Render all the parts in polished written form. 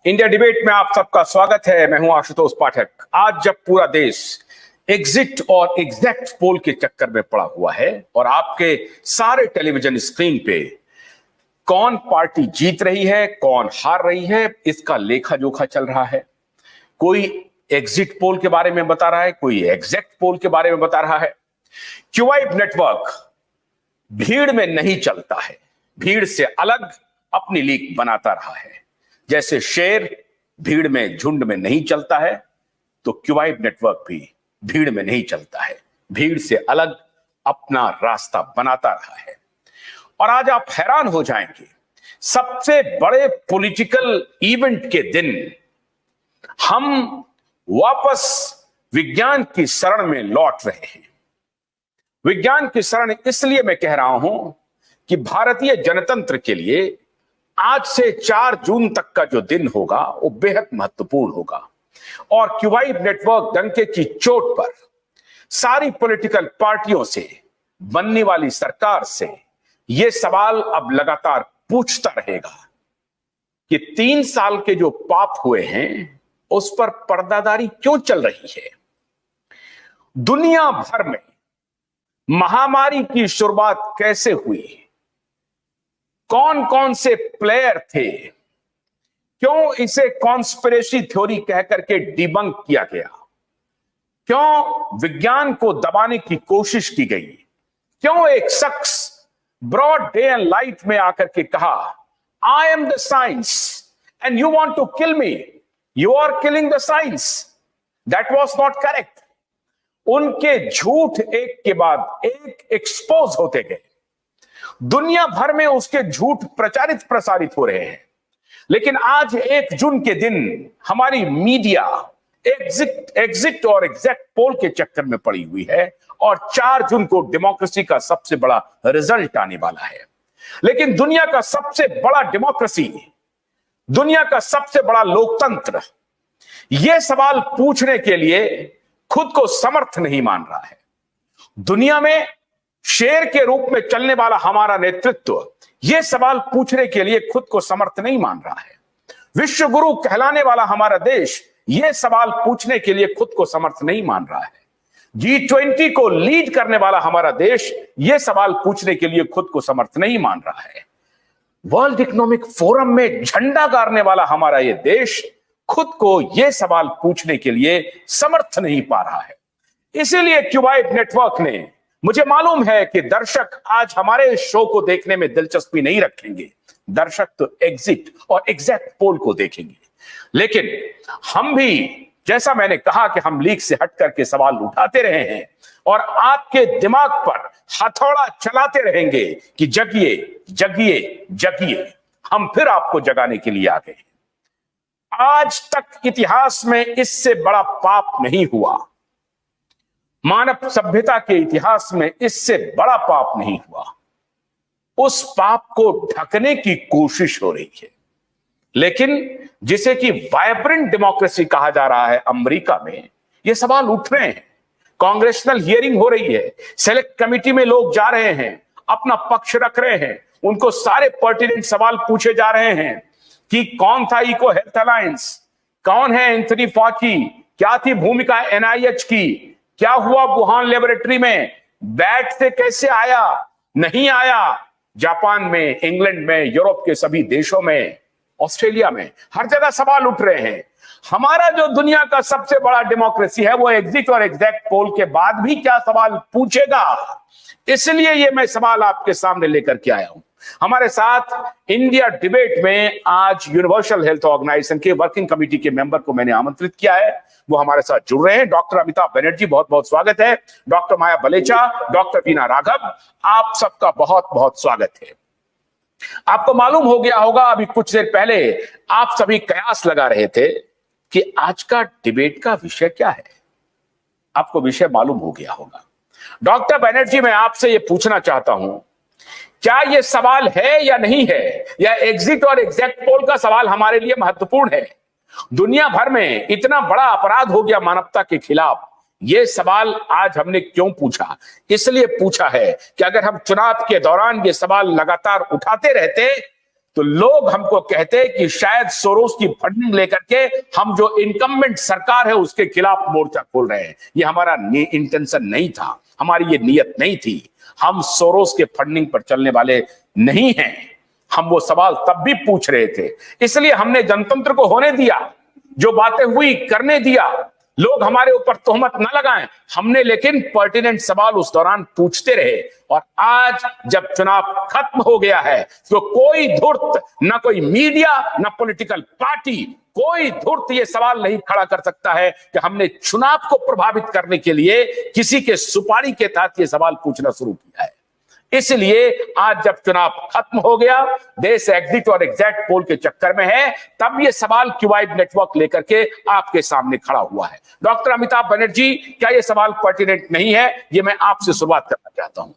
India debate में आप सबका स्वागत है। मैं हूं आशुतोष पाठक। आज जब पूरा देश एग्जिट और एग्जैक्ट पोल के चक्कर में पड़ा हुआ है और आपके सारे टेलीविजन स्क्रीन पे कौन पार्टी जीत रही है, कौन हार रही है, इसका लेखा जोखा चल रहा है। कोई एग्जिट पोल के बारे में बता रहा है, कोई एग्जैक्ट पोल के बारे में बता रहा है। क्यूवाइब नेटवर्क भीड़ में नहीं चलता है, भीड़ से अलग अपनी लीग बनाता रहा है। जैसे शेर भीड़ में, झुंड में नहीं चलता है, तो क्यूवाइब नेटवर्क भी भीड़ में नहीं चलता है, भीड़ से अलग अपना रास्ता बनाता रहा है। और आज आप हैरान हो जाएंगे, सबसे बड़े पॉलिटिकल इवेंट के दिन हम वापस विज्ञान की शरण में लौट रहे हैं। विज्ञान की शरण इसलिए मैं कह रहा हूं कि भारतीय जनतंत्र के लिए आज से 4 जून तक का जो दिन होगा वो बेहद महत्वपूर्ण होगा। और क्यूवाइब नेटवर्क डंके की चोट पर सारी पॉलिटिकल पार्टियों से, बनने वाली सरकार से यह सवाल अब लगातार पूछता रहेगा कि 3 साल के जो पाप हुए हैं उस पर पर्दादारी क्यों चल रही है। दुनिया भर में महामारी की शुरुआत कैसे हुई, कौन कौन से प्लेयर थे, क्यों इसे कॉन्स्पिरेसी थ्योरी कहकर के डिबंक किया गया, क्यों विज्ञान को दबाने की कोशिश की गई, क्यों एक शख्स ब्रॉड डे एंड लाइट में आकर के कहा I am the science and you want to kill me, you are killing the science. That was not correct. उनके झूठ एक के बाद एक एक्सपोज होते गए, दुनिया भर में उसके झूठ प्रचारित प्रसारित हो रहे हैं। लेकिन आज 1 जून के दिन हमारी मीडिया एग्जिट और एग्जैक्ट पोल के चक्कर में पड़ी हुई है और 4 जून को डेमोक्रेसी का सबसे बड़ा रिजल्ट आने वाला है। लेकिन दुनिया का सबसे बड़ा डेमोक्रेसी, दुनिया का सबसे बड़ा लोकतंत्र यह सवाल पूछने के लिए खुद को समर्थ नहीं मान रहा है। दुनिया में शेर के रूप में चलने वाला हमारा नेतृत्व यह सवाल पूछने के लिए खुद को समर्थ नहीं मान रहा है। विश्व गुरु कहलाने वाला हमारा देश यह सवाल पूछने के लिए खुद को समर्थ नहीं मान रहा है। G20 को लीड करने वाला हमारा देश यह सवाल पूछने के लिए खुद को समर्थ नहीं मान रहा है। वर्ल्ड इकोनॉमिक फोरम में झंडा गाड़ने वाला हमारा यह देश खुद को यह सवाल पूछने के लिए समर्थ नहीं पा रहा है। इसीलिए क्यूवाइब नेटवर्क ने, मुझे मालूम है कि दर्शक आज हमारे इस शो को देखने में दिलचस्पी नहीं रखेंगे, दर्शक तो एग्जिट और एग्जैक्ट पोल को देखेंगे। लेकिन हम भी, जैसा मैंने कहा कि हम लीग से हट करके सवाल उठाते रहे हैं और आपके दिमाग पर हथौड़ा चलाते रहेंगे कि जगिए जगिए जगिए। हम फिर आपको जगाने के लिए आ गए। आज तक इतिहास में इससे बड़ा पाप नहीं हुआ, मानव सभ्यता के इतिहास में इससे बड़ा पाप नहीं हुआ। उस पाप को ढकने की कोशिश हो रही है। लेकिन जिसे कि वाइब्रेंट डेमोक्रेसी कहा जा रहा है अमेरिका में, ये सवाल उठ रहे हैं। कांग्रेशनल हियरिंग हो रही है, सेलेक्ट कमिटी में लोग जा रहे हैं, अपना पक्ष रख रहे हैं, उनको सारे पर्टिनेंट सवाल पूछे जा रहे हैं कि कौन था इको हेल्थ अलायंस, कौन है एंथनी फॉची, क्या थी भूमिका NIH की, क्या हुआ वुहान लेबोरेटरी में, बैट से कैसे आया, नहीं आया। जापान में, इंग्लैंड में, यूरोप के सभी देशों में, ऑस्ट्रेलिया में, हर जगह सवाल उठ रहे हैं। हमारा जो दुनिया का सबसे बड़ा डेमोक्रेसी है वो एग्जिट और एग्जैक्ट पोल के बाद भी क्या सवाल पूछेगा। इसलिए ये मैं सवाल आपके सामने लेकर के आया हूं। हमारे साथ इंडिया डिबेट में आज यूनिवर्सल हेल्थ ऑर्गेनाइजेशन के वर्किंग कमेटी के मेंबर को मैंने आमंत्रित किया है, वो हमारे साथ जुड़ रहे हैं। डॉक्टर अमिताभ बनर्जी, बहुत बहुत स्वागत है। डॉक्टर माया बलेचा, डॉक्टर वीना राघव, आप सबका बहुत बहुत स्वागत है। आपको मालूम हो गया होगा, अभी कुछ देर पहले आप सभी कयास लगा रहे थे कि आज का डिबेट का विषय क्या है। आपको विषय मालूम हो गया होगा। डॉक्टर बनर्जी, मैं आपसे यह पूछना चाहता हूं, क्या यह सवाल है या नहीं है, या एग्जिट और एग्जैक्ट पोल का सवाल हमारे लिए महत्वपूर्ण है। दुनिया भर में इतना बड़ा अपराध हो गया मानवता के खिलाफ, यह सवाल आज हमने क्यों पूछा? इसलिए पूछा है कि अगर हम चुनाव के दौरान ये सवाल लगातार उठाते रहते तो लोग हमको कहते हैं कि शायद सोरोस की फंडिंग लेकर के हम जो इनकम्बेंट सरकार है उसके खिलाफ मोर्चा खोल रहे हैं। ये हमारा इंटेंशन नहीं था, हमारी ये नीयत नहीं थी। हम सोरोस के फंडिंग पर चलने वाले नहीं हैं। हम वो सवाल तब भी पूछ रहे थे, इसलिए हमने जनतंत्र को होने दिया, जो बातें हुई करने दिया। लोग हमारे ऊपर तोहमत न लगाएं, हमने लेकिन पर्टिनेंट सवाल उस दौरान पूछते रहे। और आज जब चुनाव खत्म हो गया है तो कोई धूर्त, न कोई मीडिया, न पॉलिटिकल पार्टी, कोई धूर्त ये सवाल नहीं खड़ा कर सकता है कि हमने चुनाव को प्रभावित करने के लिए किसी के सुपारी के तहत ये सवाल पूछना शुरू किया है। इसलिए आज जब चुनाव खत्म हो गया, देश एग्जिट और एग्जैक्ट पोल के चक्कर में है, तब ये सवाल क्यूवाइड नेटवर्क लेकर के आपके सामने खड़ा हुआ है। डॉक्टर अमिताभ बनर्जी, क्या ये सवाल पर्टिनेंट नहीं है? ये मैं आपसे शुरुआत करना चाहता हूं।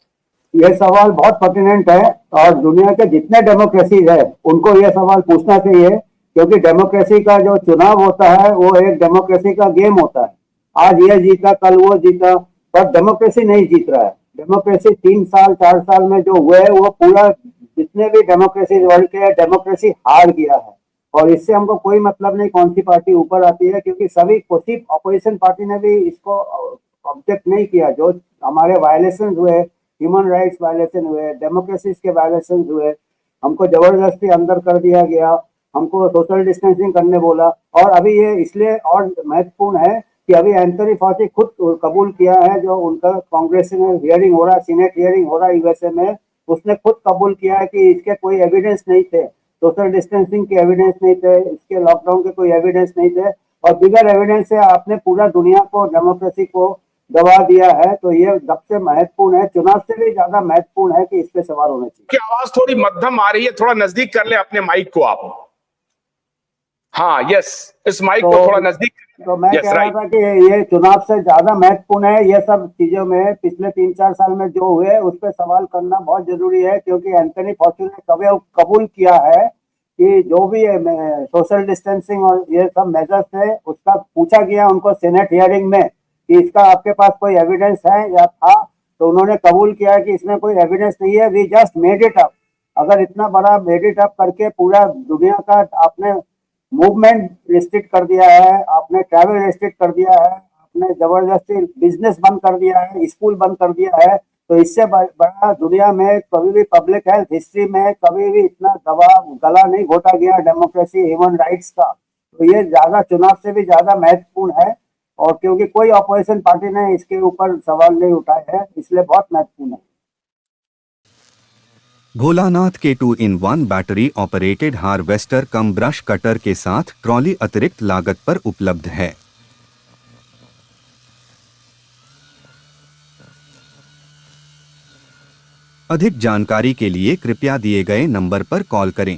ये सवाल बहुत पर्टिनेंट है और दुनिया के जितने डेमोक्रेसीज है उनको ये सवाल पूछना चाहिए, क्योंकि डेमोक्रेसी का जो चुनाव होता है वो एक डेमोक्रेसी का गेम होता है। आज ये जीता, कल वो जीता, पर डेमोक्रेसी नहीं जीत रहा है। डेमोक्रेसी 3 साल 4 साल में जो हुए वो पूरा जितने भी डेमोक्रेसी वर्ल्ड के डेमोक्रेसी हार गया है। और इससे हमको कोई मतलब नहीं कौन सी पार्टी ऊपर आती है, क्योंकि सभी सिर्फ अपोजिशन पार्टी ने भी इसको ऑब्जेक्ट नहीं किया। जो हमारे वायलेशन हुए, ह्यूमन राइट्स वायलेशन हुए, डेमोक्रेसी के वायलेशन हुए, हमको जबरदस्ती अंदर कर दिया गया, हमको सोशल डिस्टेंसिंग करने बोला। और अभी ये इसलिए और महत्वपूर्ण है कि अभी एंथनी फॉची खुद कबूल किया है, जो उनका कांग्रेस में हियरिंग हो रहा, सीनेट हियरिंग हो रहा यूएसए में, उसने खुद कबूल किया है कि इसके कोई एविडेंस नहीं थे, सोशल डिस्टेंसिंग के एविडेंस नहीं थे, इसके लॉकडाउन के कोई एविडेंस नहीं थे, और बिगर एविडेंस से आपने पूरा दुनिया को, डेमोक्रेसी को दबा दिया है। तो ये सबसे महत्वपूर्ण है, चुनाव से भी ज्यादा महत्वपूर्ण है कि इस पे सवाल होने चाहिए। की आवाज थोड़ी मध्यम आ रही है, थोड़ा नजदीक कर ले अपने माइक को आप। हाँ, यस, इस माइक को थोड़ा नजदीक। तो मैं कह रहा था कि ये चुनाव से ज्यादा महत्वपूर्ण है। ये सब चीजों में पिछले 3-4 साल में जो हुए उस पर सवाल करना बहुत जरूरी है, क्योंकि एंथनी फॉची ने कबूल किया है कि जो भी सोशल डिस्टेंसिंग और ये सब मेजर्स थे उसका पूछा गया उनको सीनेट हियरिंग में कि इसका आपके पास कोई एविडेंस है या था, तो उन्होंने कबूल किया है कि इसमें कोई एविडेंस नहीं है, we just made it up. अगर इतना बड़ा मेड इट अप करके पूरा दुनिया का आपने मूवमेंट रिस्ट्रिक्ट कर दिया है, आपने ट्रैवल रिस्ट्रिक्ट कर दिया है, आपने जबरदस्ती बिजनेस बंद कर दिया है, स्कूल बंद कर दिया है, तो इससे बड़ा दुनिया में कभी भी पब्लिक हेल्थ हिस्ट्री में कभी भी इतना गला नहीं घोटा गया डेमोक्रेसी ह्यूमन राइट्स का। तो ये ज्यादा चुनाव से भी ज्यादा महत्वपूर्ण है, और क्योंकि कोई अपोजिशन पार्टी ने इसके ऊपर सवाल नहीं उठाए हैं, इसलिए बहुत महत्वपूर्ण है। भोलानाथ के 2-in-1 बैटरी ऑपरेटेड हार्वेस्टर कम ब्रश कटर के साथ ट्रॉली अतिरिक्त लागत पर उपलब्ध है। अधिक जानकारी के लिए कृपया दिए गए नंबर पर कॉल करें।